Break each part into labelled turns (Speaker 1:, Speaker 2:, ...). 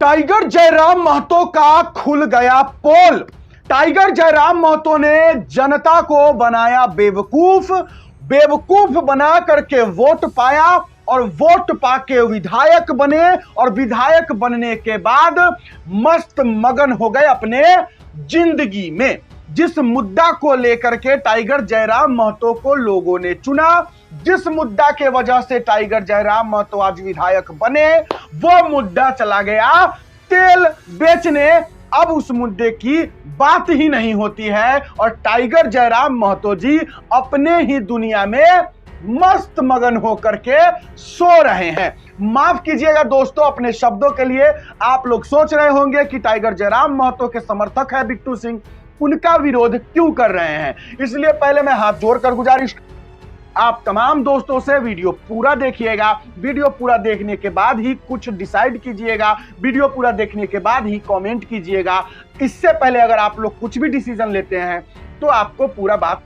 Speaker 1: Tiger Jairam Mahato का खुल गया पोल। टाइगर जयराम महतो ने जनता को बनाया बेवकूफ, बेवकूफ बना करके वोट पाया और वोट पाके विधायक बने और विधायक बनने के बाद मस्त मगन हो गए अपने जिंदगी में। जिस मुद्दा को लेकर के टाइगर जयराम महतो को लोगों ने चुना, जिस मुद्दा के वजह से टाइगर जयराम महतो आज विधायक बने, वो मुद्दा चला गया तेल बेचने। अब उस मुद्दे की बात ही नहीं होती है और टाइगर जयराम महतो जी अपने ही दुनिया में मस्त मगन होकर के सो रहे हैं। माफ कीजिएगा दोस्तों अपने शब्दों के लिए। आप लोग सोच रहे होंगे कि टाइगर जयराम महतो के समर्थक है बिट्टू सिंह, उनका विरोध क्यों कर रहे हैं। इसलिए पहले मैं हाथ जोड़कर गुजारिश आप तमाम दोस्तों से वीडियो पूरा देखिएगा। वीडियो पूरा देखने के बाद ही कुछ डिसाइड कीजिएगा, वीडियो पूरा देखने के बाद ही कमेंट कीजिएगा। इससे पहले अगर आप लोग कुछ भी डिसीजन लेते हैं तो आपको पूरा बात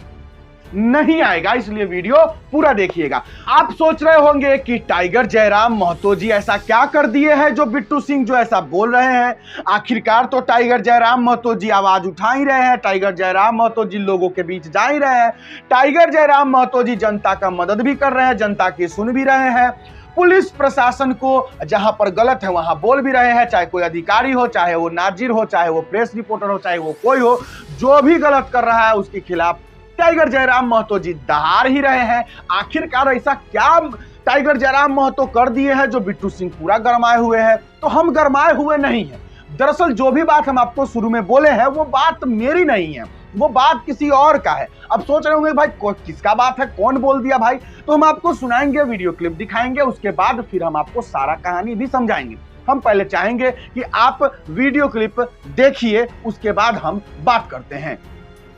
Speaker 1: नहीं आएगा, इसलिए वीडियो पूरा देखिएगा। आप सोच रहे होंगे कि टाइगर जयराम महतो जी ऐसा क्या कर दिए हैं जो बिट्टू सिंह जो ऐसा बोल रहे हैं। आखिरकार तो टाइगर जयराम महतो जी आवाज उठा ही रहे हैं, टाइगर जयराम महतो जी लोगों के बीच जा ही रहे हैं, टाइगर जयराम महतो जी जनता का मदद भी कर रहे हैं, जनता की सुन भी रहे हैं। पुलिस प्रशासन को जहां पर गलत है वहां बोल भी रहे हैं, चाहे कोई अधिकारी हो, चाहे वो नाजिर हो, चाहे वो प्रेस रिपोर्टर हो, चाहे वो कोई हो, जो भी गलत कर रहा है उसके खिलाफ टाइगर जयराम महतो जी दहाड़ ही रहे हैं। आखिरकार ऐसा क्या टाइगर जयराम महतो कर दिए हैं जो बिट्टू सिंह पूरा गरमाए हुए हैं। तो हम गरमाए हुए नहीं हैं। दरअसल जो भी बात हम आपको शुरू में बोले हैं वो बात मेरी नहीं है, वो बात किसी और का है। अब सोच रहे होंगे भाई किसका बात है, कौन बोल दिया भाई, तो हम आपको सुनाएंगे, वीडियो क्लिप दिखाएंगे, उसके बाद फिर हम आपको सारा कहानी भी समझाएंगे। हम पहले चाहेंगे कि आप वीडियो क्लिप देखिए, उसके बाद हम बात करते हैं।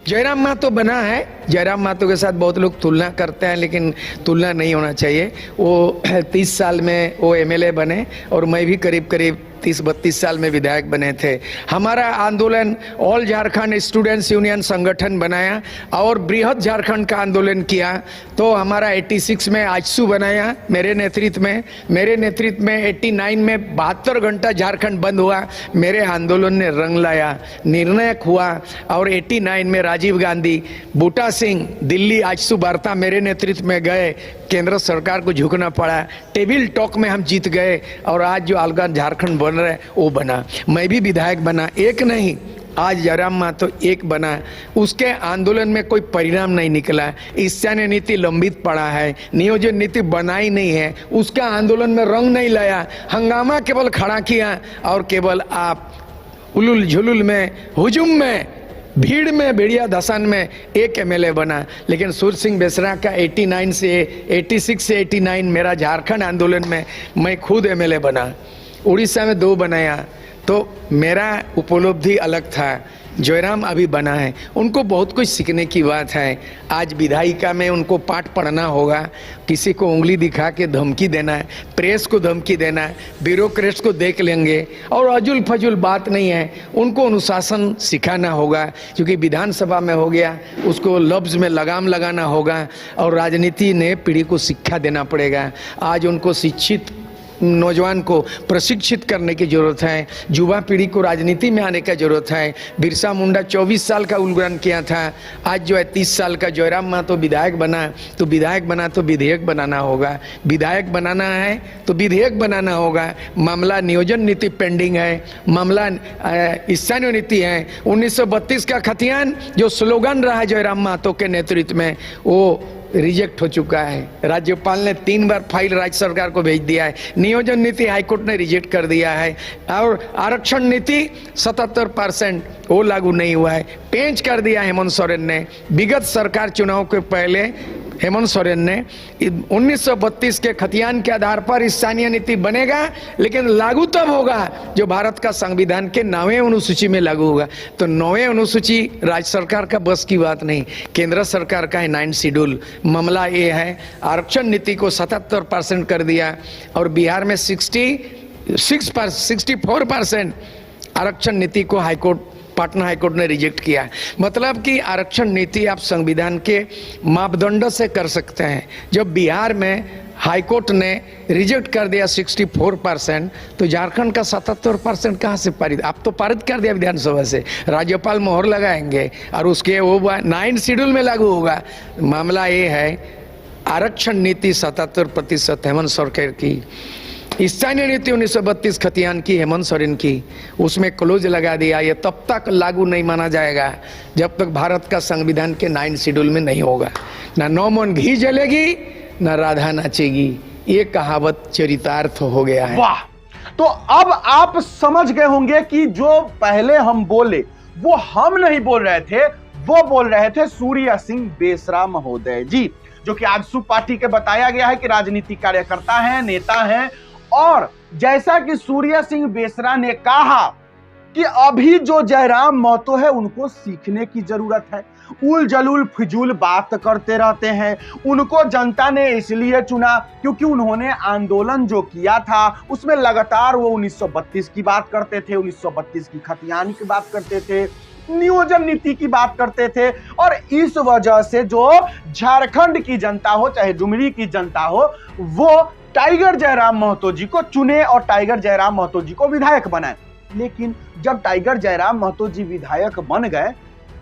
Speaker 2: जयराम महतो बना है, जयराम महतो के साथ बहुत लोग तुलना करते हैं, लेकिन तुलना नहीं होना चाहिए। वो 30 साल में वो एमएलए बने और मैं भी करीब करीब 30-32 साल में विधायक बने थे। हमारा आंदोलन ऑल झारखंड स्टूडेंट्स यूनियन संगठन बनाया और बृहद झारखंड का आंदोलन किया। तो हमारा 86 में आजसू बनाया मेरे नेतृत्व में 89 में 72 घंटा झारखंड बंद हुआ। मेरे आंदोलन ने रंग लाया, निर्णायक हुआ और 89 में राजीव गांधी, बूटा सिंह दिल्ली आजसू वार्ता मेरे नेतृत्व में गए, केंद्र सरकार को झुकना पड़ा, टेबल टॉक में हम जीत गए और आज जो अलग झारखंड बन रहा है वो बना। मैं भी विधायक बना, एक नहीं, आज जयराम महतो एक बना। उसके आंदोलन में कोई परिणाम नहीं निकला, ईशान्य नीति लंबित पड़ा है, नियोजन नीति बनाई नहीं है, उसका आंदोलन में रंग नहीं लाया, हंगामा केवल खड़ा किया और केवल आप उलुल झुलुल में, हुजूम में, भीड़ में, भेड़िया धसान में एक एमएलए बना। लेकिन सूर्य सिंह बेसरा का 86 से 89 मेरा झारखंड आंदोलन में मैं खुद एमएलए बना, उड़ीसा में 2 बनाया। तो मेरा उपलब्धि अलग था, जयराम अभी बना है। उनको बहुत कुछ सीखने की बात है। आज विधायिका में उनको पाठ पढ़ना होगा, किसी को उंगली दिखा के धमकी देना है, प्रेस को धमकी देना है, ब्यूरोक्रेट्स को देख लेंगे और अजुल फजुल बात नहीं है। उनको अनुशासन सिखाना होगा, क्योंकि विधानसभा में हो गया उसको लफ्ज में लगाम लगाना होगा और राजनीति ने पीढ़ी को शिक्षा देना पड़ेगा। आज उनको शिक्षित नौजवान को प्रशिक्षित करने की जरूरत है, युवा पीढ़ी को राजनीति में आने का जरूरत है। बिरसा मुंडा 24 साल का उल्लंघन किया था, आज जो है 30 साल का जयराम महतो विधायक बना। तो विधायक बना तो विधेयक बनाना होगा, विधायक बनाना है तो विधेयक बनाना होगा। मामला नियोजन नीति पेंडिंग है, मामला ईशान्य नीति है। 1932 का खतियान जो स्लोगन रहा है जयराम महतो के नेतृत्व में, वो रिजेक्ट हो चुका है। राज्यपाल ने 3 बार फाइल राज्य सरकार को भेज दिया है। नियोजन नीति हाईकोर्ट ने रिजेक्ट कर दिया है और आरक्षण नीति 77% वो लागू नहीं हुआ है, पेंच कर दिया हेमंत सोरेन ने। विगत सरकार चुनाव के पहले हेमंत सोरेन ने 1932 के खतियान के आधार पर ईशान्य नीति बनेगा, लेकिन लागू तब होगा जो भारत का संविधान के 9वें अनुसूची में लागू होगा। तो 9वें अनुसूची राज्य सरकार का बस की बात नहीं, केंद्र सरकार का है 9 शेड्यूल। मामला ये है, आरक्षण नीति को 77% कर दिया और बिहार में 64% आरक्षण नीति को हाईकोर्ट, पटना हाईकोर्ट ने रिजेक्ट किया है। मतलब कि आरक्षण नीति आप संविधान के मापदंडों से कर सकते हैं। जब बिहार में हाईकोर्ट ने रिजेक्ट कर दिया 64%, तो झारखंड का 77% कहाँ से पारित? अब तो पारित कर दिया विधानसभा से, राज्यपाल मोहर लगाएंगे और उसके वो 9 शेड्यूल में लागू होगा। मामला ये है आरक्षण नीति 77% हेमंत सोरेन की, स्थानीय नीति 1932 खतियान की हेमंत सोरेन की, उसमें क्लोज लगा दिया। ये तब तक लागू नहीं माना जाएगा जब तक भारत का संविधान के 9 शेड्यूल में नहीं होगा। ना 9 मन घी जलेगी न राधा नाचेगी, ये कहावत चरितार्थ हो गया है।
Speaker 1: वाह! तो अब आप समझ गए होंगे कि जो पहले हम बोले वो हम नहीं बोल रहे थे, वो बोल रहे थे सूर्य सिंह बेसरा महोदय जी, जो कि आजसू पार्टी के बताया गया है कि राजनीतिक कार्यकर्ता हैं, नेता हैं। और जैसा कि सूर्य सिंह बेसरा ने कहा कि अभी जो जयराम महतो है उनको सीखने की जरूरत है, उल जलूल फिजूल बात करते रहते हैं। उनको जनता ने इसलिए चुना क्योंकि उन्होंने आंदोलन जो किया था उसमें लगातार वो 1932 की बात करते थे, 1932 की खतियानी की बात करते थे, नियोजन नीति की बात करते थे। और इस वजह से जो झारखंड की जनता हो चाहे डुमरी की जनता हो, वो टाइगर जयराम महतो जी को चुने और टाइगर जयराम महतो जी को विधायक बनाए। लेकिन जब टाइगर जयराम महतो जी विधायक बन गए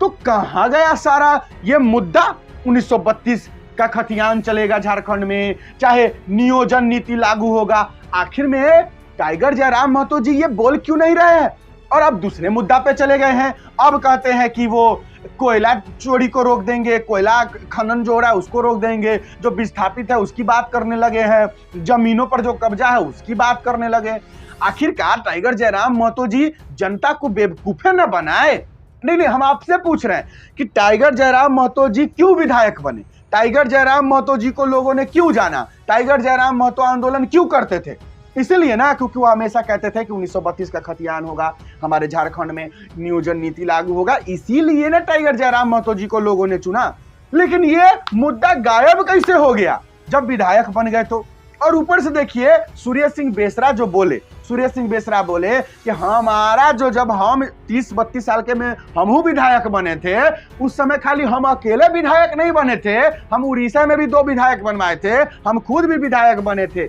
Speaker 1: तो कहां गया सारा ये मुद्दा? 1932 का खतियान चलेगा झारखंड में, चाहे नियोजन नीति लागू होगा। आखिर में टाइगर जयराम महतो जी ये बोल क्यों नहीं रहे हैं और अब दूसरे मुद्दा पे चले गए हैं? अब कहते हैं कि वो कोयला चोरी को रोक देंगे, कोयला खनन जो हो रहा है उसको रोक देंगे, जो विस्थापित है उसकी बात करने लगे हैं, जमीनों पर जो कब्जा है उसकी बात करने लगे। आखिरकार टाइगर जयराम महतो जी जनता को बेवकूफे न बनाए। नहीं, हम आपसे पूछ रहे हैं कि टाइगर जयराम महतो जी क्यों विधायक बने? टाइगर जयराम महतो जी को लोगों ने क्यों जाना? टाइगर जयराम महतो आंदोलन क्यों करते थे? इसीलिए ना, क्योंकि वो हमेशा कहते थे कि 1932 का खतियान होगा, हमारे झारखंड में नियोजन नीति लागू होगा। इसीलिए ना टाइगर जयराम महतो जी को लोगों ने चुना। लेकिन ये मुद्दा गायब कैसे हो गया जब विधायक बन गए तो? और ऊपर से देखिए सूर्य सिंह बेसरा जो बोले, सूर्य सिंह बेसरा बोले कि हमारा जो जब हम 30-32 साल के में हमहू विधायक बने थे, उस समय खाली हम अकेले विधायक नहीं बने थे, हम उड़ीसा में भी 2 विधायक बनवाए थे, हम खुद भी विधायक बने थे।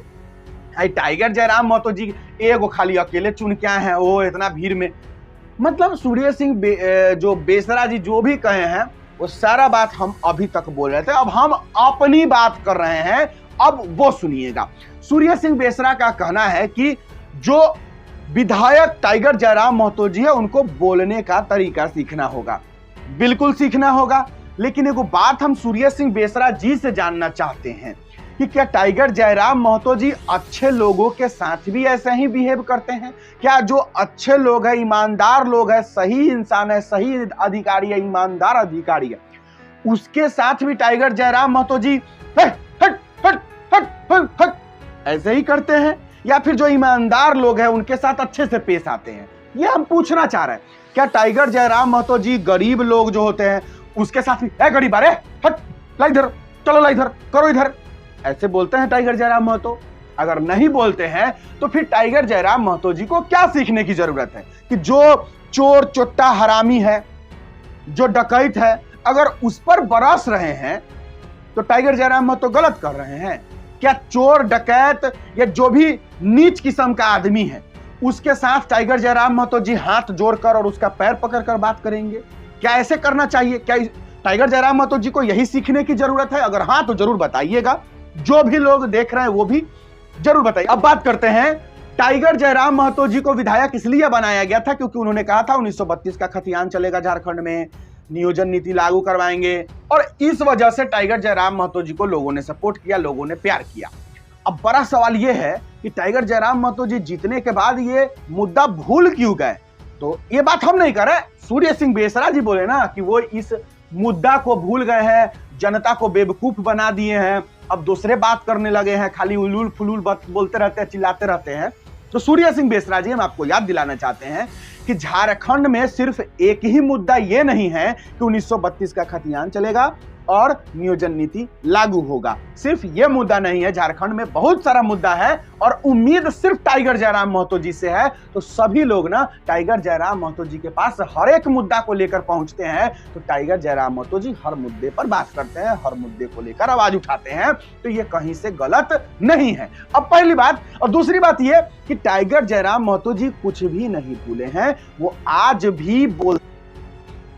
Speaker 1: टाइगर जयराम महतो जी एगो खाली अकेले चुन के आए हैं वो इतना भीड़ में। मतलब सूर्य सिंह जो बेसरा जी जो भी कहे हैं वो सारा बात हम अभी तक बोल रहे थे, अब हम अपनी बात कर रहे हैं, अब वो सुनिएगा। सूर्य सिंह बेसरा का कहना है कि जो विधायक टाइगर जयराम महतो जी है उनको बोलने का तरीका सीखना होगा, बिल्कुल सीखना होगा। लेकिन एगो बात हम सूर्य सिंह बेसरा जी से जानना चाहते हैं कि क्या टाइगर जयराम महतो जी अच्छे लोगों के साथ भी ऐसे ही बिहेव करते हैं? क्या जो अच्छे लोग हैं, ईमानदार लोग हैं, सही इंसान है, सही अधिकारी है, ईमानदार अधिकारी है, उसके साथ भी टाइगर जयराम महतो जी हट हट हट हट हट हट ऐसे ही करते हैं? या फिर जो ईमानदार लोग हैं उनके साथ अच्छे से पेश आते हैं? ये हम पूछना चाह रहे हैं। क्या टाइगर जयराम महतो जी गरीब लोग जो होते हैं उसके साथ भी ए गरीब अरे हट ला इधर, चलो ला इधर, करो इधर, ऐसे बोलते हैं टाइगर जयराम महतो? अगर नहीं बोलते हैं तो फिर टाइगर जयराम महतो जी को क्या सीखने की जरूरत है कि जो चोर चोट्टा हरामी है, जो डकैत है, अगर उस पर बरस रहे हैं तो टाइगर जयराम महतो गलत कर रहे हैं? क्या चोर डकैत या जो भी नीच किस्म का आदमी है उसके साथ टाइगर जयराम महतो जी हाथ जोड़कर और उसका पैर पकड़कर बात करेंगे? क्या ऐसे करना चाहिए? क्या टाइगर जयराम महतो जी को यही सीखने की जरूरत है? अगर हाँ तो जरूर बताइएगा, जो भी लोग देख रहे हैं वो भी जरूर बताइए। अब बात करते हैं, टाइगर जयराम महतो जी को विधायक इसलिए बनाया गया था क्योंकि उन्होंने कहा था 1932 का खतियान चलेगा झारखंड में, नियोजन नीति लागू करवाएंगे, और इस वजह से टाइगर जयराम महतो जी को लोगों ने सपोर्ट किया, लोगों ने प्यार किया। अब बड़ा सवाल यह है कि टाइगर जयराम महतो जी जीतने के बाद ये मुद्दा भूल क्यों गए? तो ये बात हम नहीं कर रहे, सूर्य सिंह बेसरा जी बोले ना कि वो इस मुद्दा को भूल गए हैं, जनता को बेवकूफ बना दिए हैं, अब दूसरे बात करने लगे हैं, खाली उलूल फुलूल बोलते रहते हैं, चिल्लाते रहते हैं। तो सूर्य सिंह बेसरा जी हम आपको याद दिलाना चाहते हैं कि झारखंड में सिर्फ एक ही मुद्दा ये नहीं है कि 1932 का खतियान चलेगा, और नियोजन नीति लागू होगा। सिर्फ यह मुद्दा नहीं है, झारखंड में बहुत सारा मुद्दा है और उम्मीद सिर्फ टाइगर जयराम महतो जी से है। तो सभी लोग ना टाइगर जयराम महतो जी के पास हर एक मुद्दा को लेकर पहुंचते हैं। तो टाइगर जयराम महतो जी हर मुद्दे पर बात करते हैं, हर मुद्दे को लेकर आवाज उठाते हैं। तो ये कहीं से गलत नहीं है। अब पहली बात। और दूसरी बात ये कि टाइगर जयराम महतो जी कुछ भी नहीं भूले हैं। वो आज भी बोल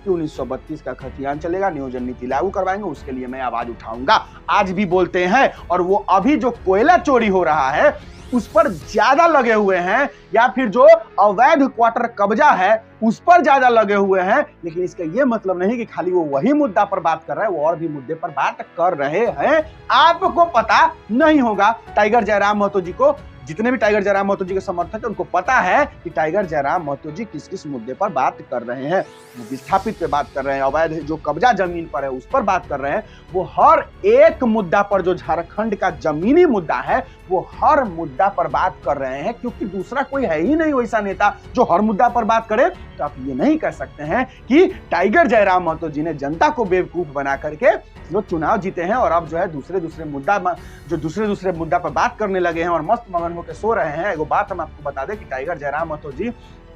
Speaker 1: 1932 का खतियान चलेगा, नियोजन नीति लागू करवाएंगे, उसके लिए मैं आवाज उठाऊंगा, आज भी बोलते हैं। और वो अभी जो कोयला चोरी हो रहा है उस पर ज्यादा लगे हुए हैं, या फिर जो अवैध क्वार्टर कब्जा है उस पर ज्यादा लगे हुए हैं। लेकिन इसका यह मतलब नहीं कि खाली वो वही मुद्दा पर बात कर रहे हैं, वो और भी मुद्दे पर बात कर रहे हैं। आपको पता नहीं होगा, टाइगर जयराम महतो जी को, जितने भी टाइगर जयराम महतो जी के समर्थक हैं उनको पता है कि टाइगर जयराम महतो जी किस किस मुद्दे पर बात कर रहे हैं। वो विस्थापित पे बात कर रहे हैं, अवैध जो कब्जा जमीन पर है उस पर बात कर रहे हैं। वो हर एक मुद्दा पर, जो झारखंड का जमीनी मुद्दा है, वो हर मुद्दा पर बात कर रहे हैं, क्योंकि दूसरा कोई है ही नहीं वैसा नेता जो हर मुद्दा पर बात करे। तो आप ये नहीं कह सकते हैं कि टाइगर जयराम महतो जी ने जनता को बेवकूफ बना करके जो चुनाव जीते हैं और अब जो है दूसरे दूसरे मुद्दा पर बात करने लगे हैं और मस्त मगन होकर सो रहे हैं। एगो बात हम आपको बता दें कि टाइगर जयराम महतो जी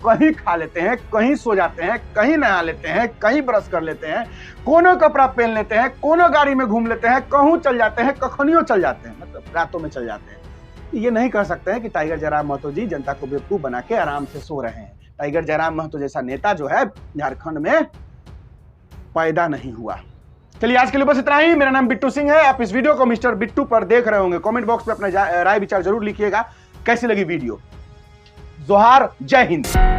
Speaker 1: कहीं खा लेते हैं, कहीं सो जाते हैं, कहीं नहा लेते हैं, कहीं ब्रश कर लेते हैं, कोनो कपड़ा पहन लेते हैं, कोनो गाड़ी में घूम लेते हैं, कहूं चल जाते हैं, कखनियों चल जाते हैं, मतलब रातों में चल जाते हैं। ये नहीं कर सकते हैं कि टाइगर जयराम महतो जी जनता को बेवकूफ बना के आराम से सो रहे हैं। टाइगर जयराम महतो जैसा नेता जो है झारखंड में पैदा नहीं हुआ। चलिए आज के लिए बस इतना ही। मेरा नाम बिट्टू सिंह है। आप इस वीडियो को मिस्टर बिट्टू पर देख रहे होंगे। कमेंट बॉक्स में अपना राय विचार जरूर लिखिएगा। कैसी लगी वीडियो? जोहार, जय हिंद।